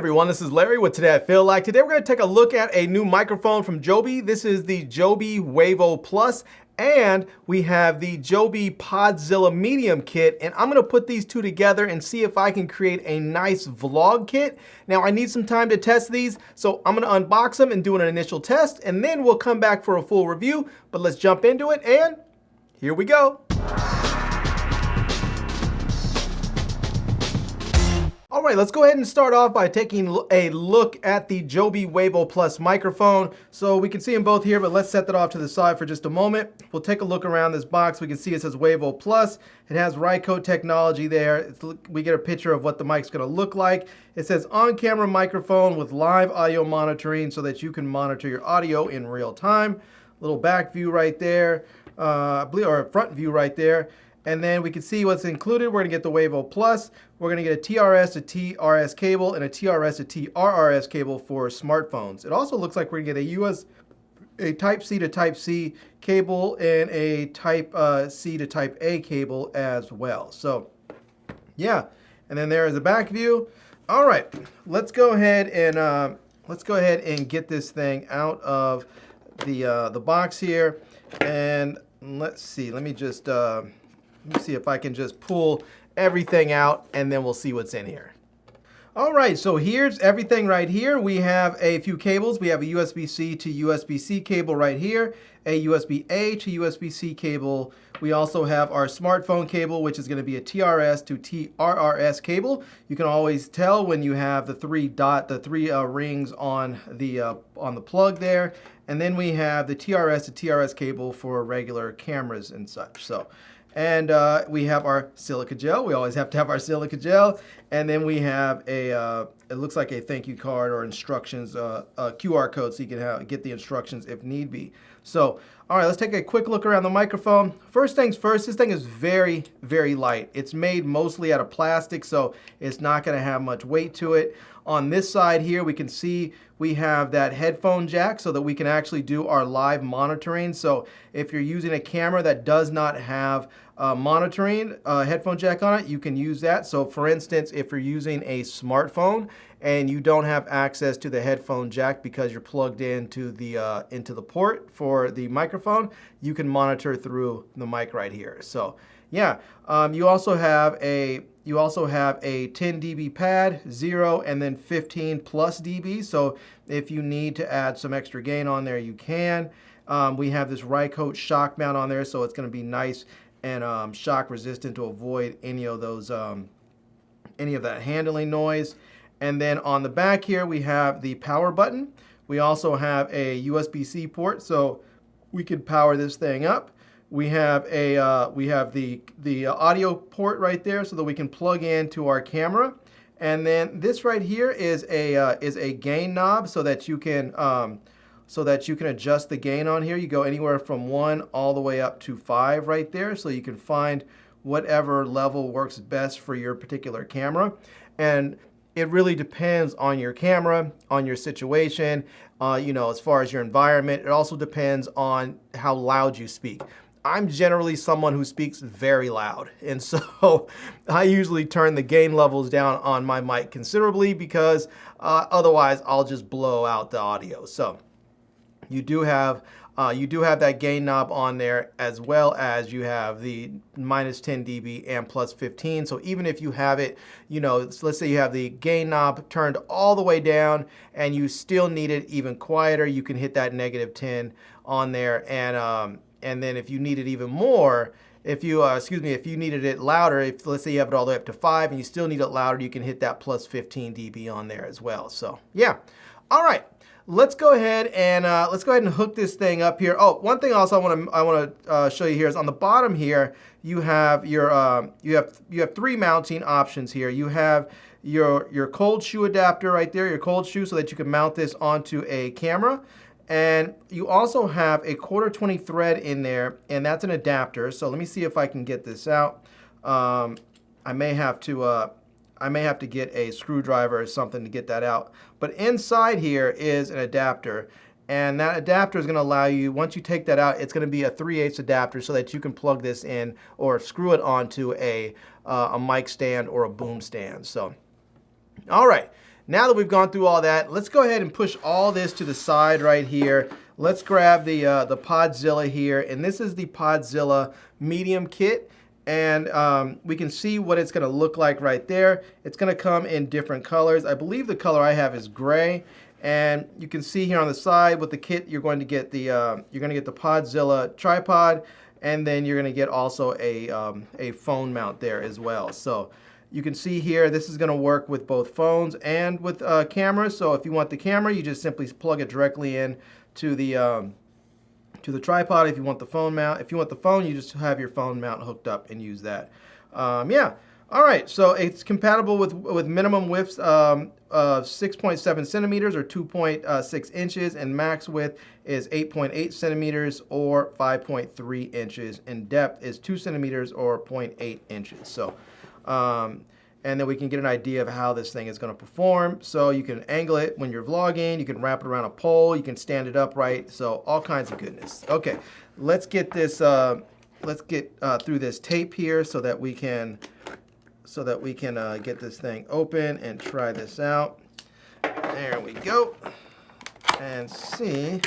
everyone, this is Larry with Today I Feel Like. Today we're going to take a look at a new microphone from Joby. This is the Joby Wavo Plus, and we have the Joby Podzilla Medium kit, and I'm going to put these two together and see if I can create a nice vlog kit. Now I need some time to test these, so I'm going to unbox them and do an initial test, and then we'll come back for a full review. But let's jump into it, and here we go. All right, let's go ahead and start off by taking a look at the Joby Wavo Plus microphone. So we can see them both here, but let's set that off to the side for just a moment. We'll take a look around this box. We can see it says Wavo Plus. It has Rycote technology there. We get a picture of what the mic's gonna look like. It says on-camera microphone with live audio monitoring so that you can monitor your audio in real time. Little back view right there, or a front view right there. And then we can see what's included. We're gonna get the Wavo Plus. We're gonna get a TRS to TRS cable and a TRS to TRRS cable for smartphones. It also looks like we're gonna get a Type C to Type C cable and a Type C to Type A cable as well. So yeah, and then there is a back view. All right, let's go ahead and get this thing out of the box here. And let's see, let me see if I can just pull everything out and then we'll see what's in here. All right, so here's everything right here. We have a few cables. We have a USB-C to USB-C cable right here, a USB-A to USB-C cable. We also have our smartphone cable, which is going to be a TRS to TRRS cable. You can always tell when you have the three rings on the plug there. And then we have the TRS to TRS cable for regular cameras and such. And we have our silica gel. We always have to have our silica gel. And then we have it looks like a thank you card or instructions, a QR code so you can get the instructions if need be. So, all right, let's take a quick look around the microphone. First things first, this thing is very, very light. It's made mostly out of plastic, so it's not gonna have much weight to it. On this side here, we can see we have that headphone jack so that we can actually do our live monitoring. So if you're using a camera that does not have monitoring headphone jack on it, you can use that. So for instance, if you're using a smartphone and you don't have access to the headphone jack because you're plugged into the port for the microphone, you can monitor through the mic right here. So yeah, you also have a 10 dB pad, 0, and then 15 plus dB. So if you need to add some extra gain on there, you can. We have this Rycote shock mount on there, so it's going to be nice and shock resistant to avoid any of that handling noise. And then on the back here, we have the power button. We also have a USB-C port, so we can power this thing up. We have the audio port right there so that we can plug into our camera. And then this right here is a gain knob so that you can adjust the gain on here. You go anywhere from 1 all the way up to 5 right there, so you can find whatever level works best for your particular camera. And it really depends on your camera, on your situation, as far as your environment. It also depends on how loud you speak. I'm generally someone who speaks very loud, and so I usually turn the gain levels down on my mic considerably because otherwise I'll just blow out the audio. So you do have that gain knob on there, as well as you have the -10 dB and +15. So even if you have it, let's say you have the gain knob turned all the way down and you still need it even quieter, you can hit that -10 on there. And then if you need it even more, if you needed it louder, let's say you have it all the way up to 5 and you still need it louder, you can hit that +15 dB on there as well. So yeah, all right. Let's go ahead and hook this thing up here. Oh, one thing also I want to show you here is on the bottom here you have you have 3 mounting options here. You have your cold shoe adapter right there, your cold shoe, so that you can mount this onto a camera. And you also have a 1/4-20 thread in there, and that's an adapter. So let me see if I can get this out. I may have to get a screwdriver or something to get that out. But inside here is an adapter, and that adapter is going to allow you, once you take that out, it's going to be a 3/8 adapter so that you can plug this in or screw it onto a mic stand or a boom stand. So, all right. now that we've gone through all that, let's go ahead and push all this to the side right here. Let's grab the Podzilla here, and this is the Podzilla Medium Kit. And we can see what it's going to look like right there. It's going to come in different colors. I believe the color I have is gray. And you can see here on the side with the kit, you're going to get the Podzilla tripod, and then you're going to get also a phone mount there as well. So you can see here, this is going to work with both phones and with cameras. So if you want the camera, you just simply plug it directly in to the tripod. If you want the phone mount, if you want the phone, you just have your phone mount hooked up and use that. Yeah. All right. So it's compatible with minimum widths of 6.7 centimeters or 2.6 inches, and max width is 8.8 centimeters or 5.3 inches, and depth is 2 centimeters or 0.8 inches. So, and then we can get an idea of how this thing is going to perform. So you can angle it when you're vlogging, you can wrap it around a pole, you can stand it upright, so all kinds of goodness. Okay, let's get this, through this tape here so that we can get this thing open and try this out. There we go, and see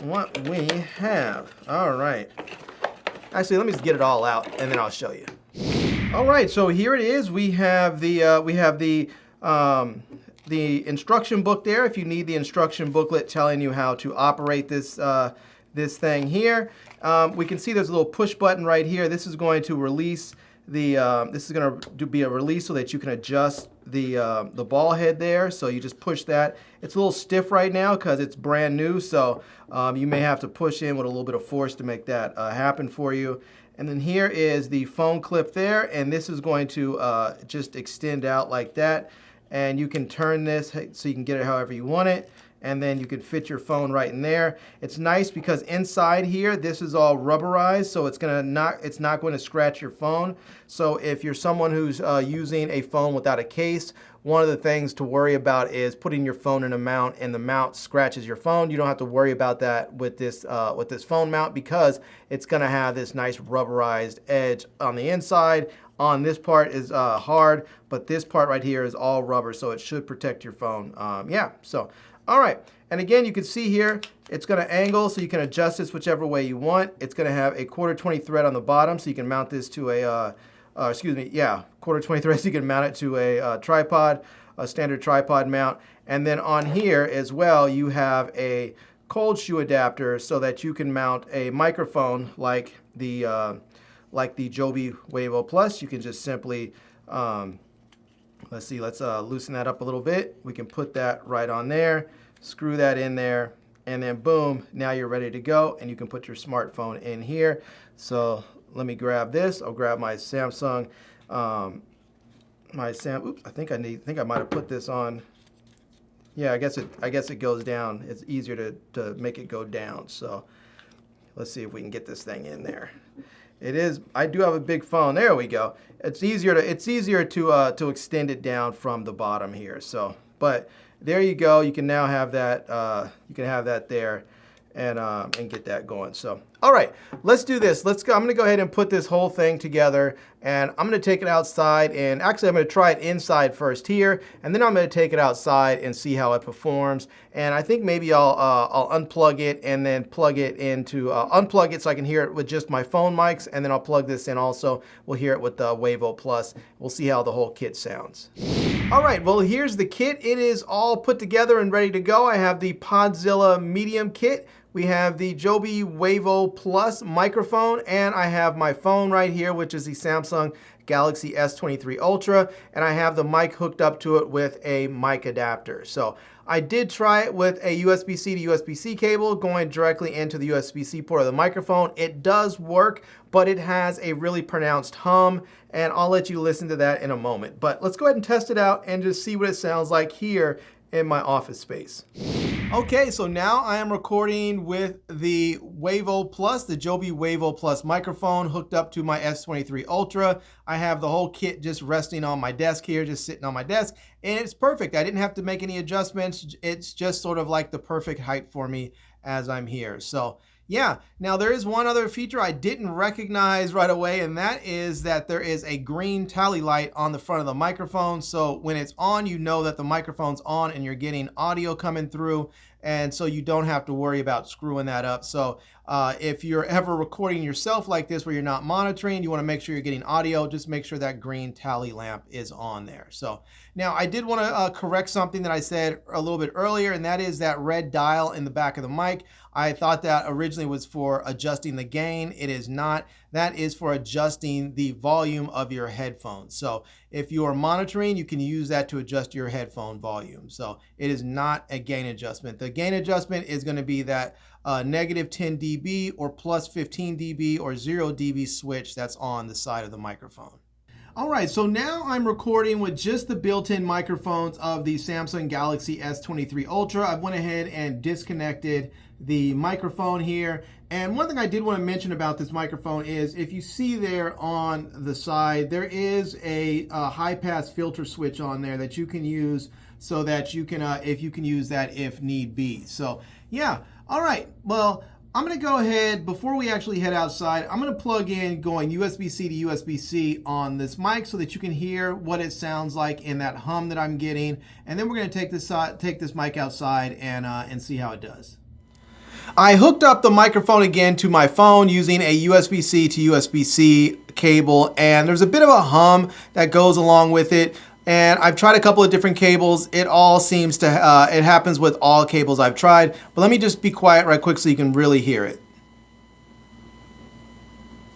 what we have. All right. Actually, let me just get it all out and then I'll show you. All right, so here it is. We have the instruction book there. If you need the instruction booklet telling you how to operate this this thing here, we can see there's a little push button right here. This is going to release the. This is going to be a release so that you can adjust the ball head there. So you just push that. It's a little stiff right now because it's brand new. So you may have to push in with a little bit of force to make that happen for you. And then here is the phone clip there, and this is going to just extend out like that. And you can turn this so you can get it however you want it, and then you can fit your phone right in there. It's nice because inside here, this is all rubberized, so it's not going to scratch your phone. So if you're someone who's using a phone without a case, one of the things to worry about is putting your phone in a mount and the mount scratches your phone. You don't have to worry about that with this phone mount because it's going to have this nice rubberized edge on the inside. On this part is hard, but this part right here is all rubber, so it should protect your phone. Yeah, so, all right. And again, you can see here, it's going to angle, so you can adjust this whichever way you want. It's going to have a 1/4-20 thread on the bottom, so you can mount this to a, 1/4-20 thread, so you can mount it to a tripod, a standard tripod mount. And then on here as well, you have a cold shoe adapter so that you can mount a microphone like the Joby Wavo Plus. You can just simply, let's loosen that up a little bit. We can put that right on there, screw that in there, and then boom, now you're ready to go, and you can put your smartphone in here. So let me grab this. I'll grab my Samsung, oops, I think I might have put this on. Yeah, I guess it goes down. It's easier to make it go down. So let's see if we can get this thing in there. It is. I do have a big phone. There we go. It's easier to extend it down from the bottom here. So, but there you go. You can now have that. You can have that there, and get that going. So, all right, let's do this. Let's go. I'm going to go ahead and put this whole thing together, and I'm going to take it outside. And actually, I'm going to try it inside first here, and then I'm going to take it outside and see how it performs. And I think maybe I'll unplug it and then plug it into unplug it so I can hear it with just my phone mics, and then I'll plug this in also. We'll hear it with the Wavo Plus. We'll see how the whole kit sounds. All right, well, here's the kit. It is all put together and ready to go. I have the Podzilla Medium Kit. We have the Joby Wavo Plus microphone, and I have my phone right here, which is the Samsung Galaxy S23 Ultra, and I have the mic hooked up to it with a mic adapter. So I did try it with a USB-C to USB-C cable going directly into the USB-C port of the microphone. It does work, but it has a really pronounced hum, and I'll let you listen to that in a moment. But let's go ahead and test it out and just see what it sounds like here in my office space. Okay, so now I am recording with the Wavo Plus, the Joby Wavo Plus microphone hooked up to my S23 Ultra. I have the whole kit just resting on my desk here, just sitting on my desk, and it's perfect. I didn't have to make any adjustments. It's just sort of like the perfect height for me as I'm here. So Yeah, now there is one other feature I didn't recognize right away, and that is that there is a green tally light on the front of the microphone. So when it's on, you know that the microphone's on and you're getting audio coming through, and so you don't have to worry about screwing that up. So if you're ever recording yourself like this where you're not monitoring, you want to make sure you're getting audio, just make sure that green tally lamp is on there. So now I did want to correct something that I said a little bit earlier, and that is that red dial in the back of the mic. I thought that originally was for adjusting the gain. It is not. That is for adjusting the volume of your headphones. So if you are monitoring, you can use that to adjust your headphone volume. So it is not a gain adjustment. The gain adjustment is going to be that negative 10 dB or plus 15 dB or 0 dB switch that's on the side of the microphone. All right, so now I'm recording with just the built-in microphones of the Samsung Galaxy S23 Ultra. I went ahead and disconnected the microphone here. And one thing I did want to mention about this microphone is if you see there on the side, there is a high-pass filter switch on there that you can use so that you can, if you can use that if need be. So yeah, all right, well, I'm going to go ahead, before we actually head outside, I'm going to plug in going USB-C to USB-C on this mic so that you can hear what it sounds like in that hum that I'm getting. And then we're going to take this mic outside and see how it does. I hooked up the microphone again to my phone using a USB-C to USB-C cable, and there's a bit of a hum that goes along with it. And I've tried a couple of different cables. It all seems to, it happens with all cables I've tried. But let me just be quiet right quick so you can really hear it.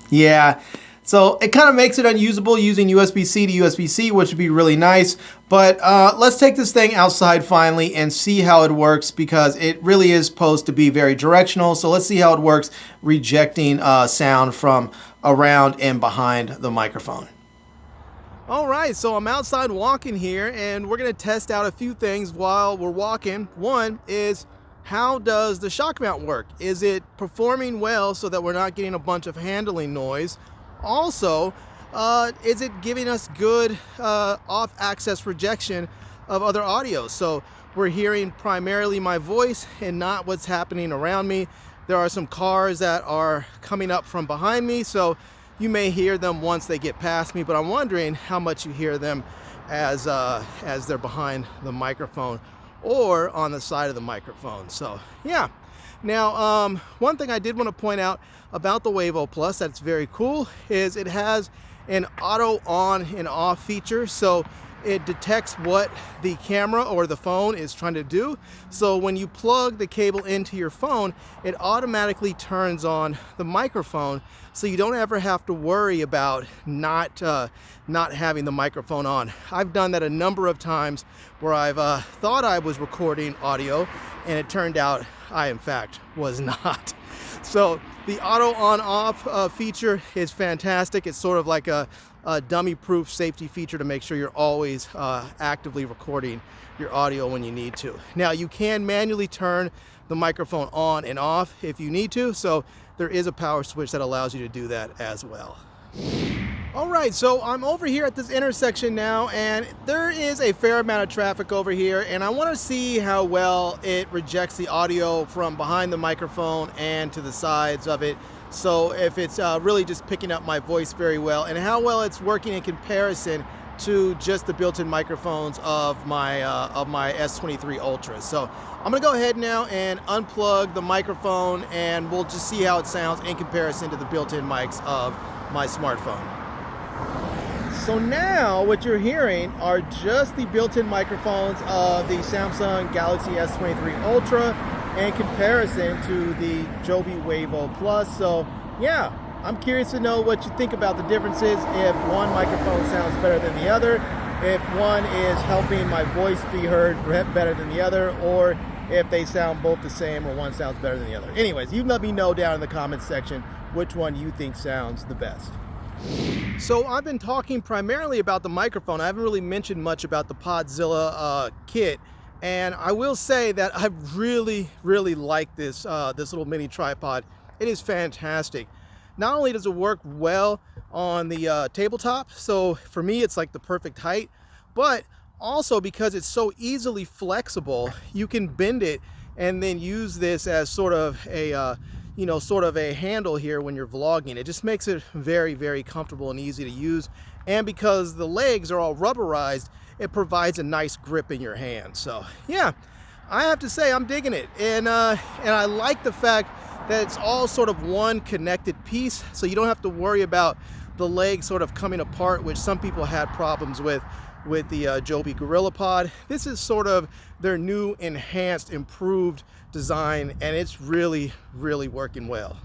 Yeah, so it kind of makes it unusable using USB-C to USB-C, which would be really nice. But let's take this thing outside finally and see how it works, because it really is supposed to be very directional. So let's see how it works rejecting sound from around and behind the microphone. All right, so I'm outside walking here, and we're gonna test out a few things while we're walking. One is, how does the shock mount work? Is it performing well so that we're not getting a bunch of handling noise? Also, is it giving us good off-axis rejection of other audio? So we're hearing primarily my voice and not what's happening around me. There are some cars that are coming up from behind me, so you may hear them once they get past me, but I'm wondering how much you hear them as they're behind the microphone or on the side of the microphone. So yeah. Now, one thing I did want to point out about the Wavo Plus that's very cool is it has an auto on and off feature. So it detects what the camera or the phone is trying to do. So when you plug the cable into your phone, it automatically turns on the microphone, so you don't ever have to worry about not having the microphone on. I've done that a number of times where I've thought I was recording audio, and it turned out I in fact was not. So the auto on off feature is fantastic. It's sort of like a dummy-proof safety feature to make sure you're always actively recording your audio when you need to. Now, you can manually turn the microphone on and off if you need to, so there is a power switch that allows you to do that as well. All right, so I'm over here at this intersection now, and there is a fair amount of traffic over here, and I want to see how well it rejects the audio from behind the microphone and to the sides of it. So if it's really just picking up my voice very well, and how well it's working in comparison to just the built-in microphones of my S23 Ultra. So I'm gonna go ahead now and unplug the microphone, and we'll just see how it sounds in comparison to the built-in mics of my smartphone. So now what you're hearing are just the built-in microphones of the Samsung Galaxy S23 Ultra in comparison to the Joby Wavo Plus. So yeah, I'm curious to know what you think about the differences, if one microphone sounds better than the other, if one is helping my voice be heard better than the other, or if they sound both the same or one sounds better than the other. Anyways, you let me know down in the comments section which one you think sounds the best. So I've been talking primarily about the microphone. I haven't really mentioned much about the Podzilla Kit, and I will say that I really like this this little mini tripod. It is fantastic. Not only does it work well on the tabletop, so for me it's like the perfect height, but also because it's so easily flexible, you can bend it and then use this as sort of a you know, sort of a handle here when you're vlogging. It just makes it very, very comfortable and easy to use. And because the legs are all rubberized, it provides a nice grip in your hand. So yeah, I have to say I'm digging it. And I like the fact that it's all sort of one connected piece, so you don't have to worry about the legs sort of coming apart, which some people had problems with the Joby GorillaPod. This is sort of their new enhanced, improved design, and it's really, really working well.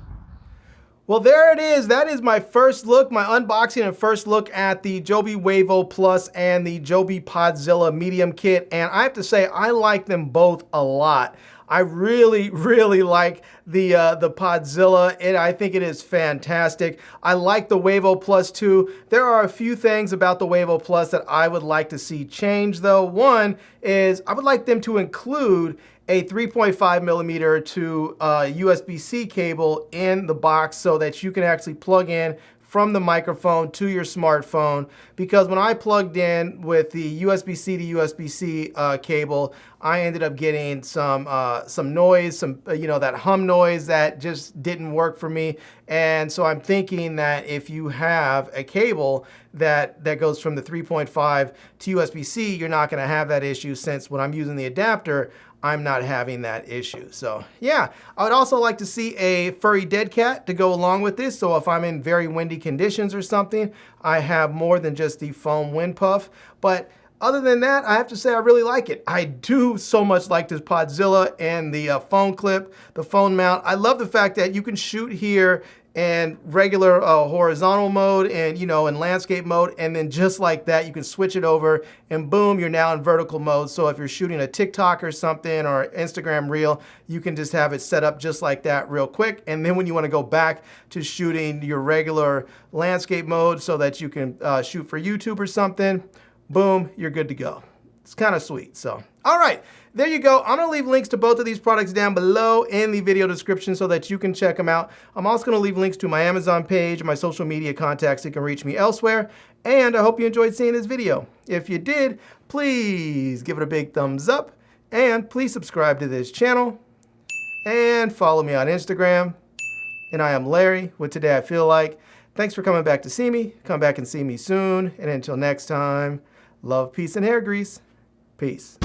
Well, there it is. That is my first look, my unboxing and first look at the Joby Wavo Plus and the Joby Podzilla Medium kit. And I have to say, I like them both a lot. I really, really like the Podzilla. I think it is fantastic. I like the Wavo Plus too. There are a few things about the Wavo Plus that I would like to see change though. One is I would like them to include a 3.5 millimeter to USB-C cable in the box so that you can actually plug in from the microphone to your smartphone, because when I plugged in with the USB-C to USB-C cable, I ended up getting some noise, you know, that hum noise that just didn't work for me. And so I'm thinking that if you have a cable that goes from the 3.5 to USB-C, you're not going to have that issue, since when I'm using the adapter, I'm not having that issue. So yeah, I would also like to see a furry dead cat to go along with this. So if I'm in very windy conditions or something, I have more than just the foam wind puff. But other than that, I have to say I really like it. I do so much like this Podzilla and the phone clip, the phone mount. I love the fact that you can shoot here in regular horizontal mode and, you know, in landscape mode, and then just like that you can switch it over and boom, you're now in vertical mode. So if you're shooting a TikTok or something or Instagram reel, you can just have it set up just like that real quick. And then when you want to go back to shooting your regular landscape mode so that you can shoot for YouTube or something, boom, you're good to go. It's kind of sweet. So all right, there you go. I'm gonna leave links to both of these products down below in the video description so that you can check them out. I'm also gonna leave links to my Amazon page, my social media contacts, so you can reach me elsewhere. And I hope you enjoyed seeing this video. If you did, please give it a big thumbs up, and please subscribe to this channel and follow me on Instagram. And I am Larry with Today I Feel Like. Thanks for coming back to see me. Come back and see me soon. And until next time, love, peace, and hair grease. Peace.